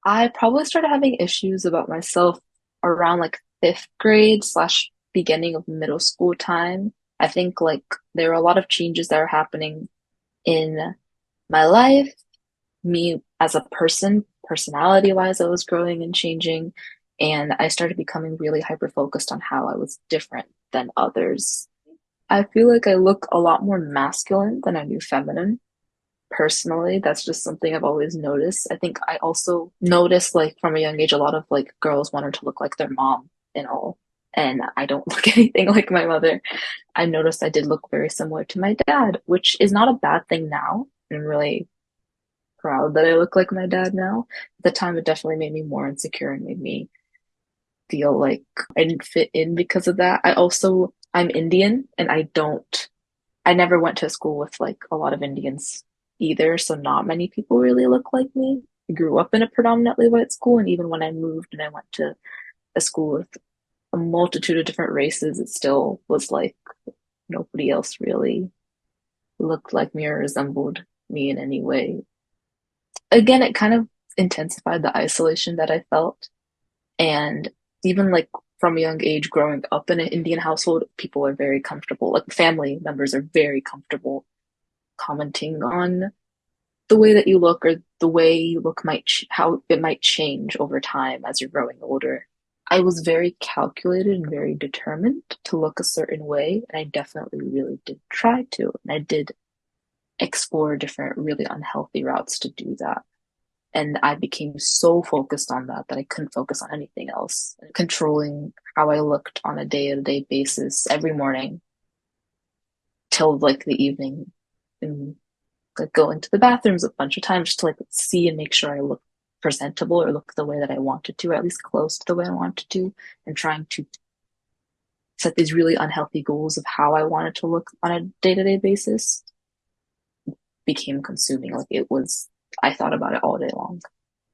I probably started having issues about myself around like fifth grade slash beginning of middle school time. I think like there were a lot of changes that are happening in my life, me as a person, personality wise, I was growing and changing, and I started becoming really hyper focused on how I was different than others. I feel like I look a lot more masculine than I do feminine. Personally, that's just something I've always noticed. I think I also noticed like from a young age, a lot of like girls wanted to look like their mom and all. And I don't look anything like my mother. I noticed I did look very similar to my dad, which is not a bad thing now. I'm really proud that I look like my dad now. At the time, it definitely made me more insecure and made me feel like I didn't fit in because of that. I'm Indian and I never went to school with like a lot of Indians either, so not many people really look like me. I grew up in a predominantly white school, and even when I moved and I went to a school with a multitude of different races, it still was like nobody else really looked like me or resembled me in any way. Again, it kind of intensified the isolation that I felt. And even like from a young age, growing up in an Indian household, people are very comfortable, like family members are very comfortable commenting on the way that you look or the way you look how it might change over time as you're growing older. I was very calculated and very determined to look a certain way, and I definitely really did try to. And I did explore different really unhealthy routes to do that. And I became so focused on that that I couldn't focus on anything else. Controlling how I looked on a day-to-day basis every morning till like the evening, and like go into the bathrooms a bunch of times just to like see and make sure I look presentable or look the way that I wanted to, or at least close to the way I wanted to, and trying to set these really unhealthy goals of how I wanted to look on a day-to-day basis became consuming. Like it was, I thought about it all day long.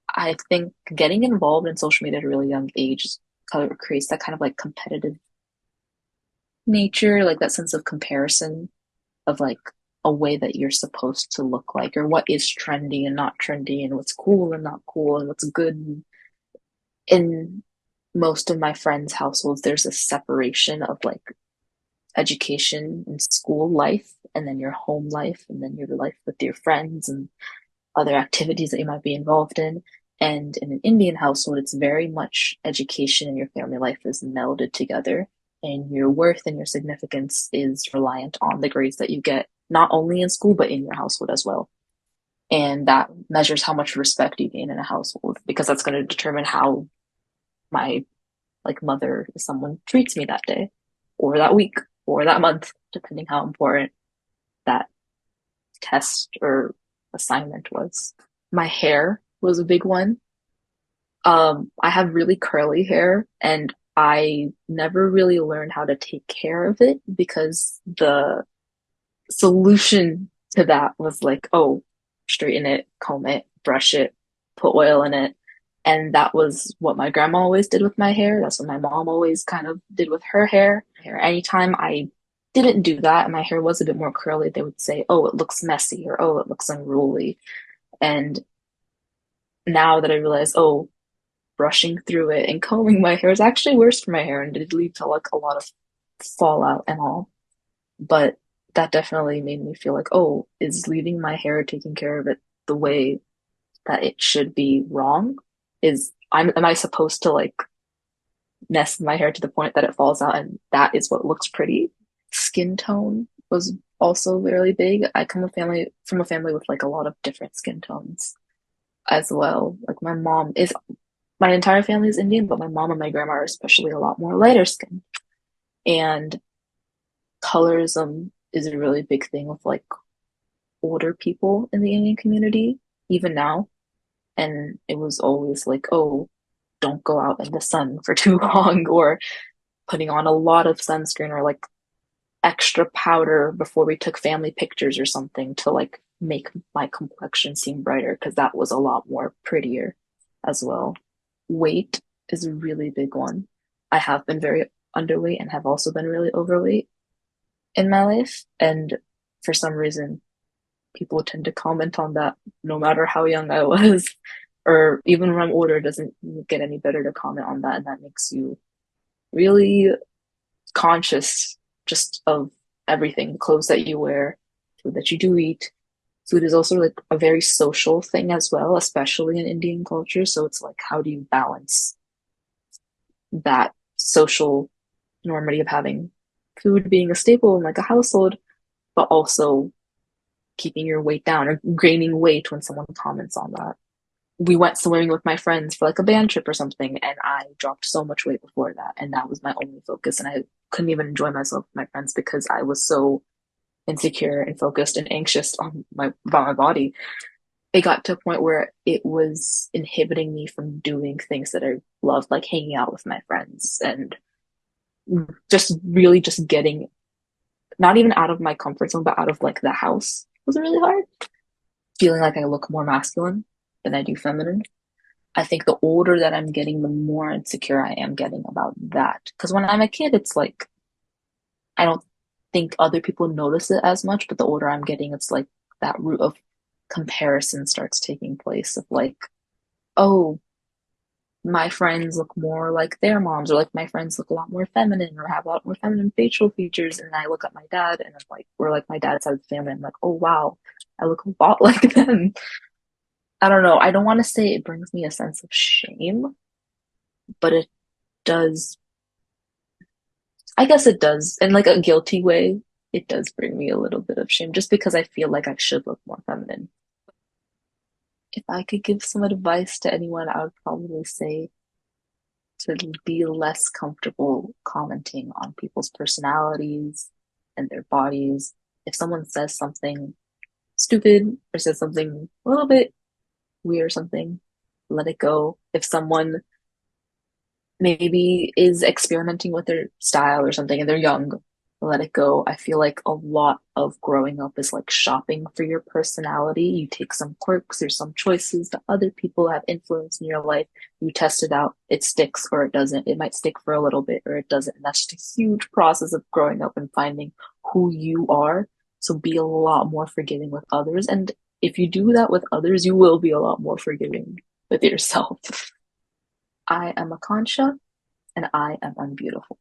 I think getting involved in social media at a really young age kind of creates that kind of like competitive nature, like that sense of comparison of like a way that you're supposed to look like, or what is trendy and not trendy, and what's cool and not cool, and what's good. In most of my friends' households, there's a separation of like education and school life, and then your home life, and then your life with your friends and other activities that you might be involved in. And in an Indian household, it's very much education and your family life is melded together. And your worth and your significance is reliant on the grades that you get, not only in school, but in your household as well. And that measures how much respect you gain in a household, because that's going to determine how my like mother, if someone treats me that day or that week or that month, depending how important that test or assignment was. My hair was a big one. I have really curly hair and I never really learned how to take care of it because the solution to that was like, oh, straighten it, comb it, brush it, put oil in it. And that was what my grandma always did with my hair. That's what my mom always kind of did with her hair. Anytime I didn't do that and my hair was a bit more curly, they would say, oh, it looks messy or oh, it looks unruly. And now that I realize, oh, brushing through it and combing my hair is actually worse for my hair and did lead to like a lot of fallout and all. But that definitely made me feel like, oh, is leaving my hair, taking care of it the way that it should be wrong? Am I supposed to like mess my hair to the point that it falls out and that is what looks pretty? Skin tone was also really big. I come from a family with like a lot of different skin tones as well. Like my entire family is Indian, but my mom and my grandma are especially a lot more lighter skin. And colorism is a really big thing with like older people in the Indian community, even now. And it was always like, oh, don't go out in the sun for too long, or putting on a lot of sunscreen, or like extra powder before we took family pictures or something to like make my complexion seem brighter, because that was a lot more prettier as well. Weight is a really big one. I have been very underweight and have also been really overweight in my life. And for some reason, people tend to comment on that no matter how young I was or even when I'm older, it doesn't get any better to comment on that. And that makes you really conscious just of everything, the clothes that you wear, food that you do eat. Food is also like a very social thing as well, especially in Indian culture. So it's like, how do you balance that social normality of having food being a staple in like a household, but also keeping your weight down or gaining weight when someone comments on that? We went swimming with my friends for like a band trip or something, and I dropped so much weight before that, and that was my only focus, and I couldn't even enjoy myself with my friends because I was so insecure and focused and anxious on my about my body. It got to a point where it was inhibiting me from doing things that I loved, like hanging out with my friends and just really just getting not even out of my comfort zone, but out of like the house was really hard. Feeling like I look more masculine than I do feminine. I think the older that I'm getting, the more insecure I am getting about that. Because when I'm a kid, it's like, I don't think other people notice it as much, but the older I'm getting, it's like that root of comparison starts taking place of like, oh, my friends look more like their moms, or like my friends look a lot more feminine or have a lot more feminine facial features. And I look at my dad and I'm like, we're like my dad's side of the family. I'm like, oh wow, I look a lot like them. I don't know. I don't want to say it brings me a sense of shame, but it does. I guess it does. In like a guilty way, it does bring me a little bit of shame just because I feel like I should look more feminine. If I could give some advice to anyone, I would probably say to be less comfortable commenting on people's personalities and their bodies. If someone says something stupid or says something a little bit weird or something, let it go. If someone maybe is experimenting with their style or something and they're young, let it go. I feel like a lot of growing up is like shopping for your personality. You take some quirks or some choices that other people have influenced in your life. You test it out. It sticks or it doesn't. It might stick for a little bit or it doesn't. And that's just a huge process of growing up and finding who you are. So be a lot more forgiving with others. And if you do that with others, you will be a lot more forgiving with yourself. I am Akansha and I am unbeautiful.